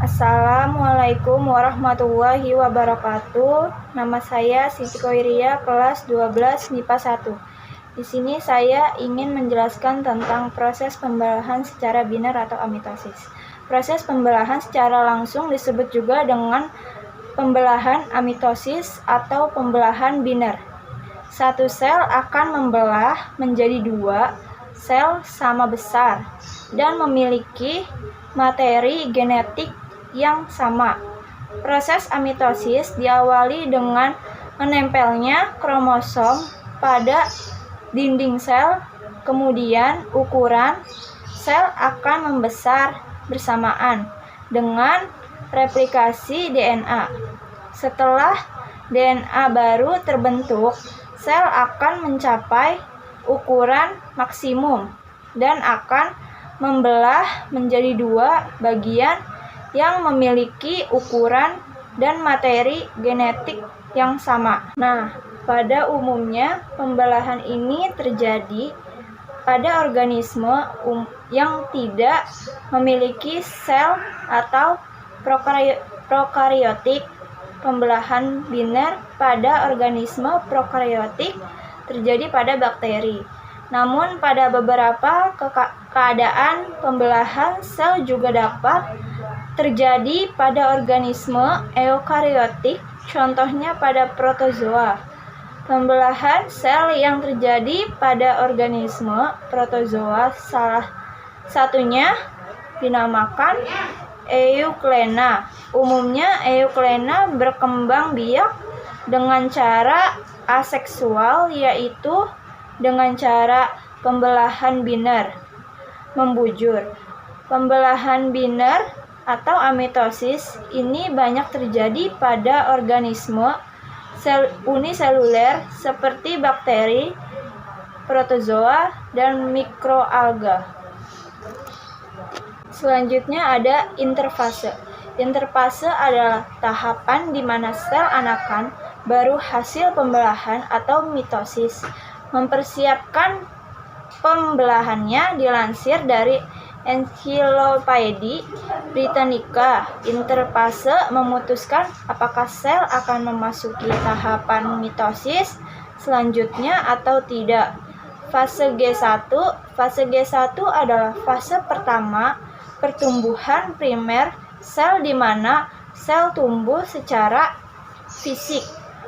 Assalamualaikum warahmatullahi wabarakatuh. Nama saya Siti Koiria, kelas 12 MIPA 1. Di sini saya ingin menjelaskan tentang proses pembelahan secara biner atau amitosis. Proses pembelahan secara langsung disebut juga dengan pembelahan amitosis atau pembelahan biner. Satu sel akan membelah menjadi dua sel sama besar dan memiliki materi genetik yang sama. Proses amitosis diawali dengan menempelnya kromosom pada dinding sel, kemudian ukuran sel akan membesar bersamaan dengan replikasi DNA. Setelah DNA baru terbentuk, sel akan mencapai ukuran maksimum dan akan membelah menjadi dua bagian yang memiliki ukuran dan materi genetik yang sama. Nah, pada umumnya pembelahan ini terjadi pada organisme yang tidak memiliki sel atau prokariotik. Pembelahan biner pada organisme prokariotik terjadi pada bakteri. Namun pada beberapa keadaan pembelahan sel juga dapat terjadi pada organisme eukariotik, contohnya pada protozoa. Pembelahan sel yang terjadi pada organisme protozoa salah satunya dinamakan euglena. Umumnya euglena berkembang biak dengan cara aseksual, yaitu dengan cara pembelahan biner membujur. Pembelahan biner atau amitosis ini banyak terjadi pada organisme uniseluler seperti bakteri, protozoa, dan mikroalga. Selanjutnya ada interfase. Interfase adalah tahapan di mana sel anakan baru hasil pembelahan atau mitosis. Mempersiapkan pembelahannya dilansir dari Encyclopedia Britannica. Interfase memutuskan apakah sel akan memasuki tahapan mitosis selanjutnya atau tidak. Fase G1. Fase G1 adalah fase pertama pertumbuhan primer sel di mana sel tumbuh secara fisik.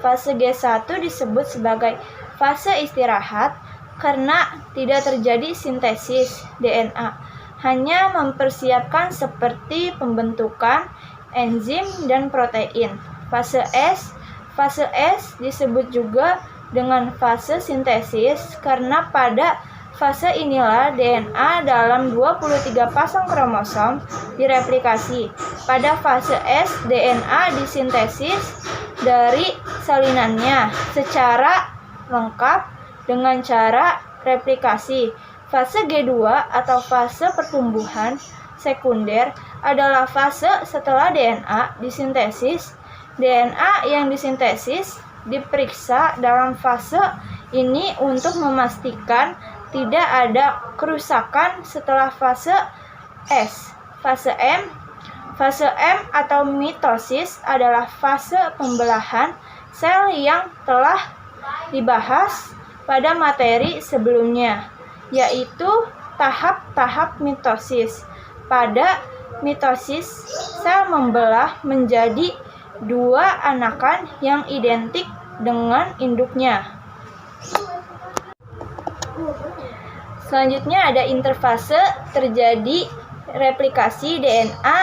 Fase G1 disebut sebagai fase istirahat karena tidak terjadi sintesis DNA, hanya mempersiapkan seperti pembentukan enzim dan protein. Fase S. Fase S disebut juga dengan fase sintesis karena pada fase inilah DNA dalam 23 pasang kromosom direplikasi. Pada fase S, DNA disintesis dari salinannya secara lengkap dengan cara replikasi. Fase G2 atau fase pertumbuhan sekunder adalah fase setelah DNA disintesis. DNA yang disintesis diperiksa dalam fase ini untuk memastikan tidak ada kerusakan setelah fase S. Fase M. Fase M atau mitosis adalah fase pembelahan sel yang telah dibahas pada materi sebelumnya, yaitu tahap-tahap mitosis. Pada mitosis, sel membelah menjadi dua anakan yang identik dengan induknya. Selanjutnya ada interfase, terjadi replikasi DNA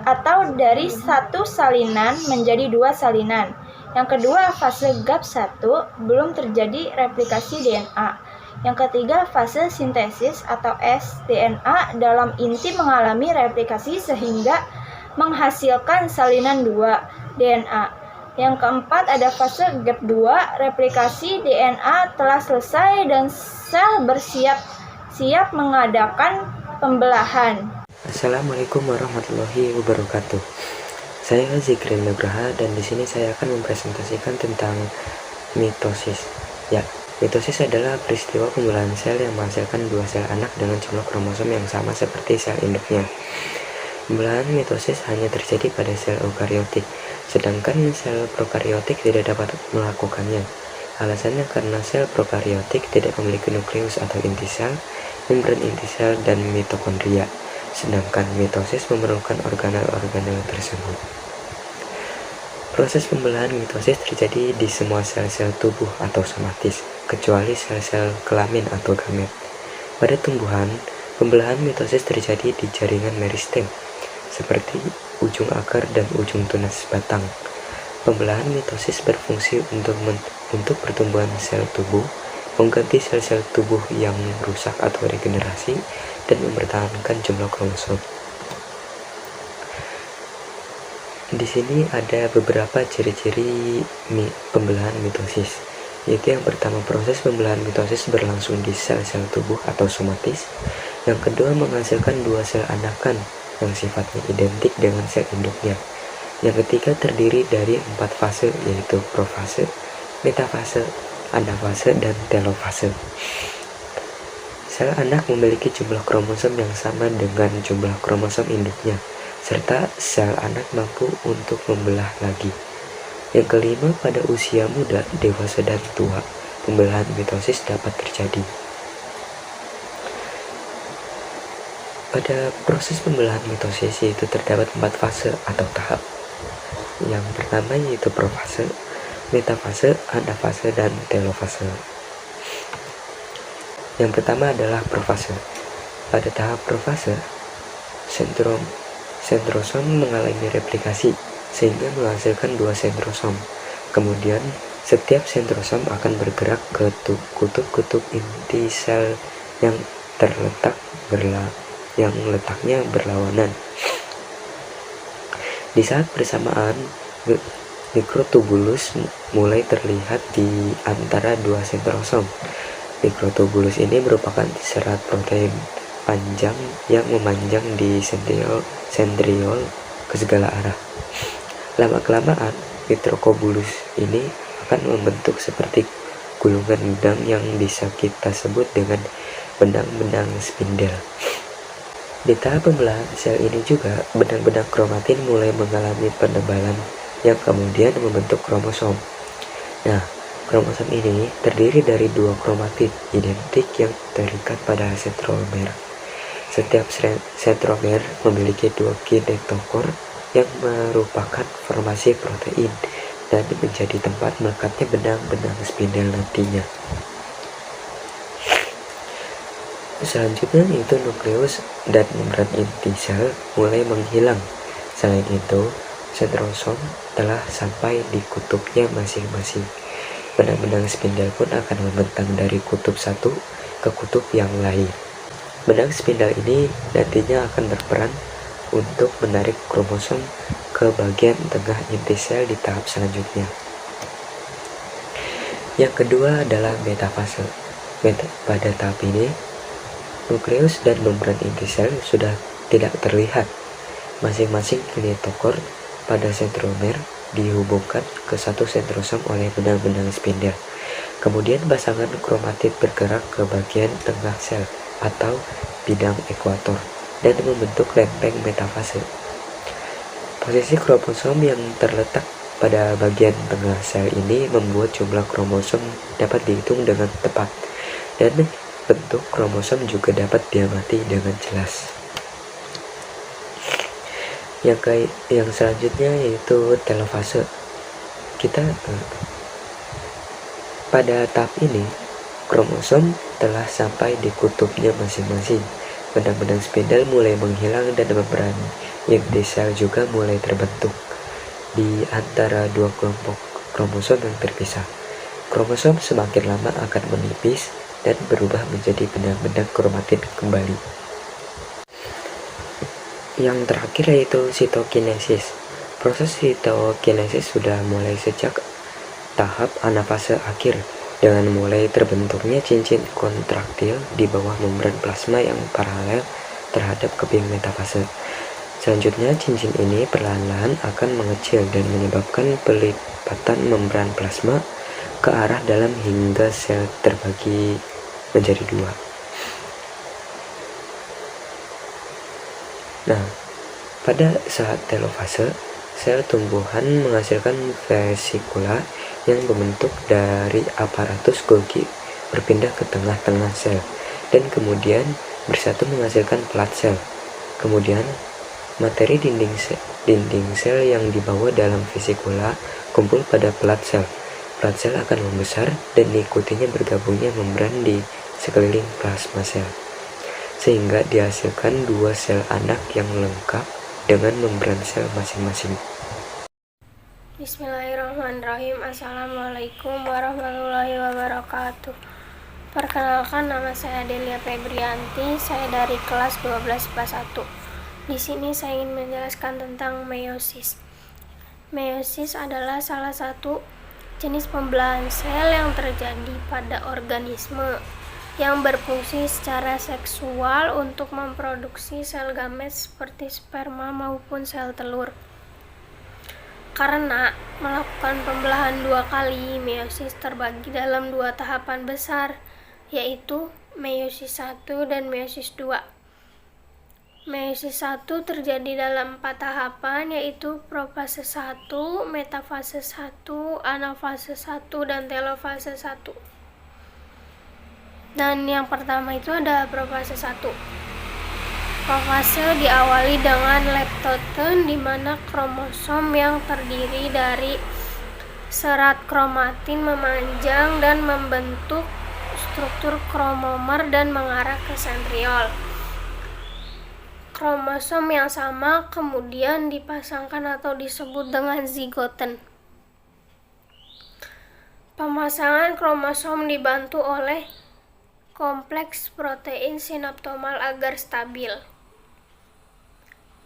atau dari satu salinan menjadi dua salinan. Yang kedua, fase GAP1, belum terjadi replikasi DNA. Yang ketiga, fase sintesis atau S. DNA dalam inti mengalami replikasi sehingga menghasilkan salinan 2 DNA. Yang keempat ada fase GAP2, replikasi DNA telah selesai dan sel bersiap mengadakan pembelahan. Assalamualaikum warahmatullahi wabarakatuh. Saya Zikrin Nugraha dan di sini saya akan mempresentasikan tentang mitosis. Ya, mitosis adalah peristiwa pembelahan sel yang menghasilkan dua sel anak dengan jumlah kromosom yang sama seperti sel induknya. Pembelahan mitosis hanya terjadi pada sel eukariotik, sedangkan sel prokariotik tidak dapat melakukannya. Alasannya karena sel prokariotik tidak memiliki nukleus atau inti sel, membran inti sel, dan mitokondria, sedangkan mitosis memerlukan organel-organel tersebut. Proses pembelahan mitosis terjadi di semua sel-sel tubuh atau somatis, kecuali sel-sel kelamin atau gamet. Pada tumbuhan, pembelahan mitosis terjadi di jaringan meristem, seperti ujung akar dan ujung tunas batang. Pembelahan mitosis berfungsi untuk pertumbuhan sel tubuh, mengganti sel-sel tubuh yang rusak atau regenerasi, dan mempertahankan jumlah kromosom. Di sini ada beberapa ciri-ciri pembelahan mitosis, yaitu yang pertama, proses pembelahan mitosis berlangsung di sel-sel tubuh atau somatis. Yang kedua, menghasilkan dua sel anakan yang sifatnya identik dengan sel induknya. Yang ketiga, terdiri dari 4 fase, yaitu profase, metafase, anafase, dan telofase. Sel anak memiliki jumlah kromosom yang sama dengan jumlah kromosom induknya, serta sel anak mampu untuk membelah lagi. Yang kelima, pada usia muda, dewasa, dan tua, pembelahan mitosis dapat terjadi. Pada proses pembelahan mitosis yaitu terdapat 4 fase atau tahap. Yang pertama yaitu profase, metafase, anafase, dan telofase. Yang pertama adalah profase. Pada tahap profase, sentrosom mengalami replikasi sehingga menghasilkan 2 sentrosom. Kemudian setiap sentrosom akan bergerak ke kutub-kutub inti sel yang letaknya berlawanan. Di saat bersamaan, mikrotubulus mulai terlihat di antara 2 sentrosom. Mikrotubulus ini merupakan serat protein panjang yang memanjang di sentriol ke segala arah. Lama-kelamaan, mikrotubulus ini akan membentuk seperti gulungan benang yang bisa kita sebut dengan benang-benang spindel. Di tahap pembelahan sel ini juga, benang-benang kromatin mulai mengalami penebalan yang kemudian membentuk kromosom. Nah, kromosom ini terdiri dari 2 kromatid identik yang terikat pada sentromer. Setiap sentromer memiliki 2 kinetokor yang merupakan formasi protein dan menjadi tempat melekatnya benang-benang spindel nantinya. Selanjutnya yaitu nukleus dan membran inti sel mulai menghilang. Selain itu, sentrosom telah sampai di kutubnya masing-masing. Benang-benang spindel pun akan membentang dari kutub satu ke kutub yang lain. Benang spindel ini nantinya akan berperan untuk menarik kromosom ke bagian tengah inti sel di tahap selanjutnya. Yang kedua adalah metafase. Pada tahap ini, nukleus dan membran inti sel sudah tidak terlihat. Masing-masing kinetokor pada sentromer dihubungkan ke satu sentrosom oleh benang-benang spindel. Kemudian pasangan kromatid bergerak ke bagian tengah sel atau bidang ekuator dan membentuk lempeng metafase. Posisi kromosom yang terletak pada bagian tengah sel ini membuat jumlah kromosom dapat dihitung dengan tepat, dan bentuk kromosom juga dapat diamati dengan jelas. Yang selanjutnya yaitu telofase. Pada tahap ini, kromosom telah sampai di kutubnya masing-masing. Benang-benang spindel mulai menghilang dan membran inti sel juga mulai terbentuk di antara 2 kelompok kromosom yang terpisah. Kromosom semakin lama akan menipis dan berubah menjadi benang-benang kromatin kembali. Yang terakhir yaitu sitokinesis. Proses sitokinesis sudah mulai sejak tahap anafase akhir, dengan mulai terbentuknya cincin kontraktil di bawah membran plasma yang paralel terhadap keping metafase. Selanjutnya, cincin ini perlahan-lahan akan mengecil dan menyebabkan pelipatan membran plasma ke arah dalam hingga sel terbagi menjadi 2. Nah, Pada saat telofase, sel tumbuhan menghasilkan vesikula yang berbentuk dari aparatus Golgi berpindah ke tengah-tengah sel dan kemudian bersatu menghasilkan pelat sel. Kemudian, materi dinding sel yang dibawa dalam vesikula kumpul pada pelat sel. Pelat sel akan membesar dan diikutinya bergabungnya membran di sekeliling plasma sel, sehingga dihasilkan dua sel anak yang lengkap dengan membran sel masing-masing. Bismillahirrahmanirrahim. Assalamualaikum warahmatullahi wabarakatuh. Perkenalkan, nama saya Delia Febrianti. Saya dari kelas 12 IPA 1. Di sini saya ingin menjelaskan tentang meiosis. Meiosis adalah salah satu jenis pembelahan sel yang terjadi pada organisme yang berfungsi secara seksual untuk memproduksi sel gamet seperti sperma maupun sel telur. Karena melakukan pembelahan dua kali, meiosis terbagi dalam dua tahapan besar, yaitu meiosis 1 dan meiosis 2. Meiosis 1 terjadi dalam 4 tahapan, yaitu profase 1, metafase 1, anafase 1, dan telofase 1. Dan yang pertama itu ada profase 1. Profase diawali dengan leptoten, di mana kromosom yang terdiri dari serat kromatin memanjang dan membentuk struktur kromomer dan mengarah ke sentriol. Kromosom yang sama kemudian dipasangkan atau disebut dengan zigoten. Pemasangan kromosom dibantu oleh kompleks protein sinaptomal agar stabil.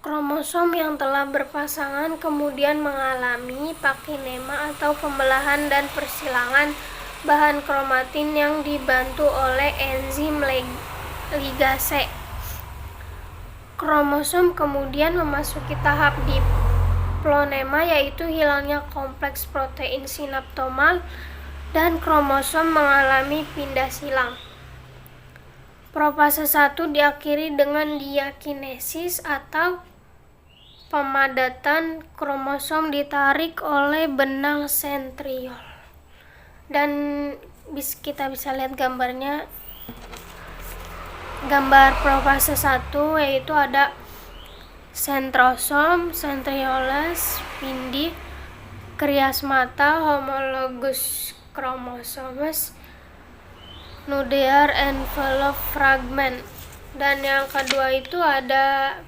Kromosom yang telah berpasangan kemudian mengalami pakinema atau pembelahan dan persilangan bahan kromatin yang dibantu oleh enzim ligase. Kromosom kemudian memasuki tahap diplonema, yaitu hilangnya kompleks protein sinaptomal dan kromosom mengalami pindah silang. Profase 1 diakhiri dengan diakinesis atau pemadatan kromosom ditarik oleh benang sentriol. Dan kita bisa lihat gambarnya. Gambar profase 1 yaitu ada sentrosom, centrioles, pindi, chiasmata, homologous chromosomes, nuclear envelope fragment. Dan yang kedua itu ada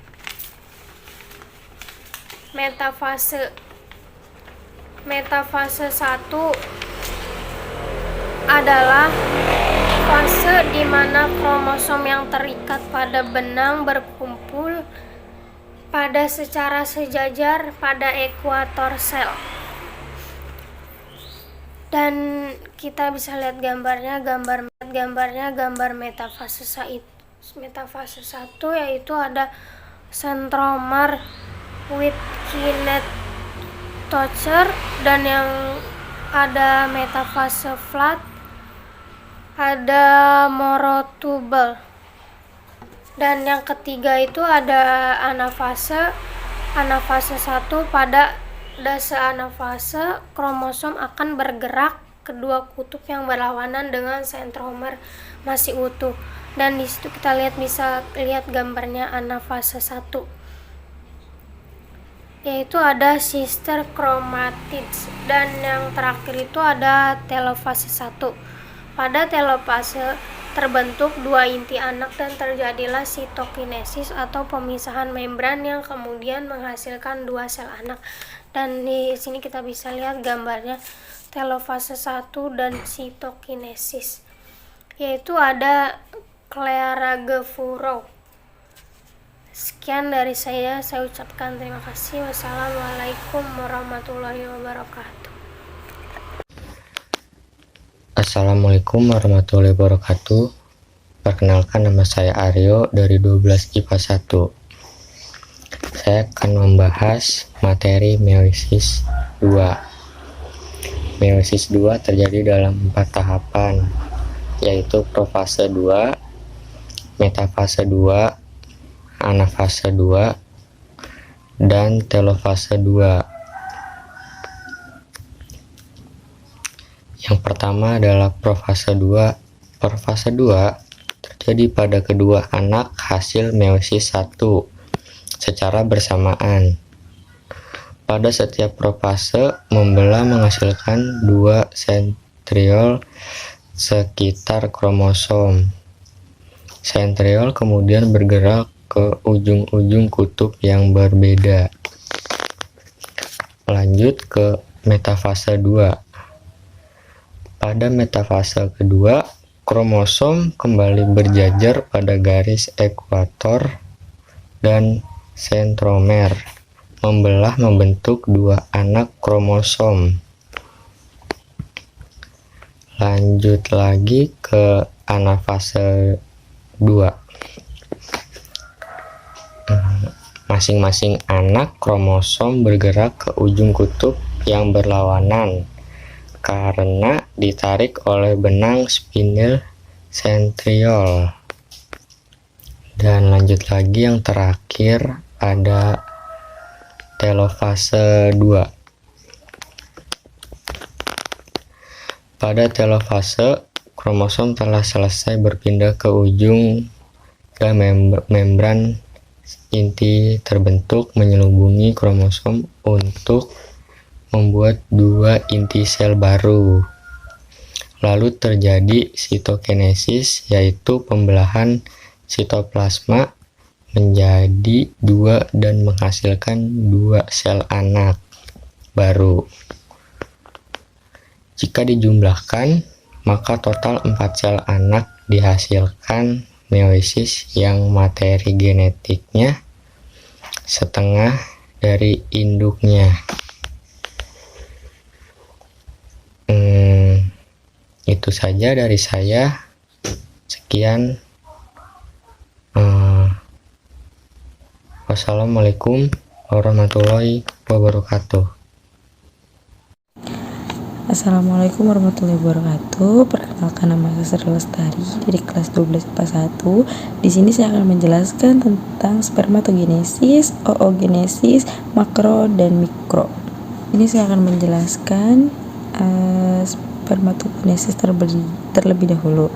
metafase. Metafase 1 adalah fase di mana kromosom yang terikat pada benang berkumpul pada secara sejajar pada ekuator sel. Dan kita bisa lihat gambar metafase 1 yaitu ada centromer with kinetochore, dan yang ada metafase flat, ada morotubel. Dan yang ketiga itu ada anafase. Anafase 1, pada dase anafase kromosom akan bergerak kedua kutub yang berlawanan dengan sentromer masih utuh. Dan di situ kita bisa lihat gambarnya anafase 1. Yaitu ada sister chromatids. Dan yang terakhir itu ada telofase 1. Pada telofase terbentuk dua inti anak dan terjadilah sitokinesis atau pemisahan membran yang kemudian menghasilkan dua sel anak. Dan di sini kita bisa lihat gambarnya telofase 1 dan sitokinesis. Yaitu ada Clara Gevurov. Sekian dari saya ucapkan terima kasih. Wassalamualaikum warahmatullahi wabarakatuh. Assalamualaikum warahmatullahi wabarakatuh. Perkenalkan, nama saya Aryo dari 12 IPA 1. Saya akan membahas materi meiosis 2. Meiosis 2 terjadi dalam 4 tahapan, yaitu profase 2, metafase 2, anafase 2, dan telofase 2. Yang pertama adalah profase 2. Profase 2 terjadi pada kedua anak hasil meiosis 1 secara bersamaan. Pada setiap profase, membelah menghasilkan 2 sentriol sekitar kromosom. Sentriol kemudian bergerak ke ujung-ujung kutub yang berbeda. Lanjut ke metafase 2. Pada metafase kedua, kromosom kembali berjajar pada garis ekuator dan sentromer, membelah membentuk 2 anak kromosom. Lanjut lagi ke anafase 2. Masing-masing anak kromosom bergerak ke ujung kutub yang berlawanan karena ditarik oleh benang spindle sentriol. Dan lanjut lagi yang terakhir ada telofase 2. Pada telofase, kromosom telah selesai berpindah ke ujung dan membran inti terbentuk menyelubungi kromosom untuk membuat 2 inti sel baru. Lalu terjadi sitokinesis, yaitu pembelahan sitoplasma menjadi 2 dan menghasilkan 2 sel anak baru. Jika dijumlahkan, maka total 4 sel anak dihasilkan meiosis yang materi genetiknya setengah dari induknya. Itu saja dari saya. Sekian. Wassalamualaikum warahmatullahi wabarakatuh. Assalamualaikum warahmatullahi wabarakatuh. Perkenalkan, nama saya Sri Lestari dari kelas 12 IPA 1. Di sini saya akan menjelaskan tentang spermatogenesis, oogenesis, makro dan mikro. Ini saya akan menjelaskan spermatogenesis terlebih dahulu.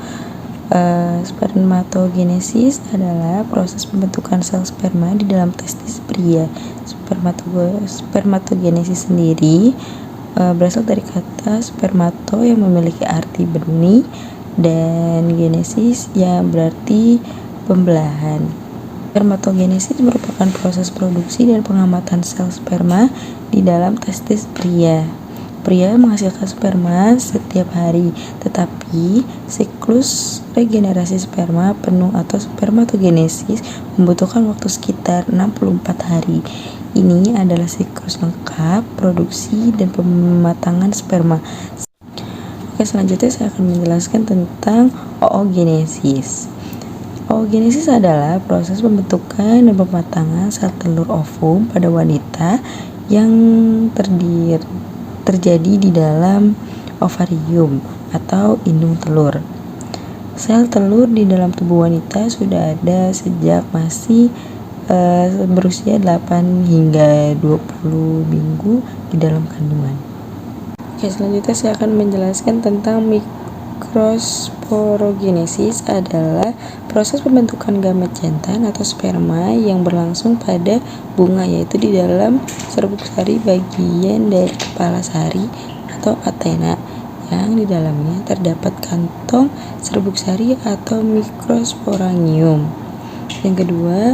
Spermatogenesis adalah proses pembentukan sel sperma di dalam testis pria. Spermatogenesis sendiri berasal dari kata spermato yang memiliki arti benih dan genesis yang berarti pembelahan. Spermatogenesis merupakan proses produksi dan pengamatan sel sperma di dalam testis pria. Pria menghasilkan sperma setiap hari, tetapi siklus regenerasi sperma penuh atau spermatogenesis membutuhkan waktu sekitar 64 hari. Ini adalah siklus lengkap produksi dan pematangan sperma. Oke, selanjutnya saya akan menjelaskan tentang oogenesis. Oogenesis adalah proses pembentukan dan pematangan sel telur ovum pada wanita yang terjadi di dalam ovarium atau indung telur. Sel telur di dalam tubuh wanita sudah ada sejak masih berusia 8 hingga 20 minggu di dalam kandungan. Oke, selanjutnya saya akan menjelaskan tentang mikrosporogenesis adalah proses pembentukan gamet jantan atau sperma yang berlangsung pada bunga, yaitu di dalam serbuk sari bagian dari kepala sari atau antena yang di dalamnya terdapat kantong serbuk sari atau mikrosporangium. Yang kedua,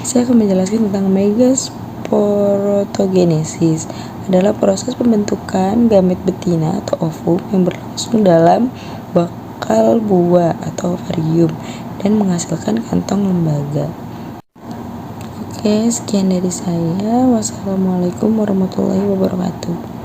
saya akan menjelaskan tentang megasporotogenesis adalah proses pembentukan gamet betina atau ovum yang berlangsung dalam bakal buah atau ovarium dan menghasilkan kantong lembaga. Oke, sekian dari saya. Wassalamualaikum warahmatullahi wabarakatuh.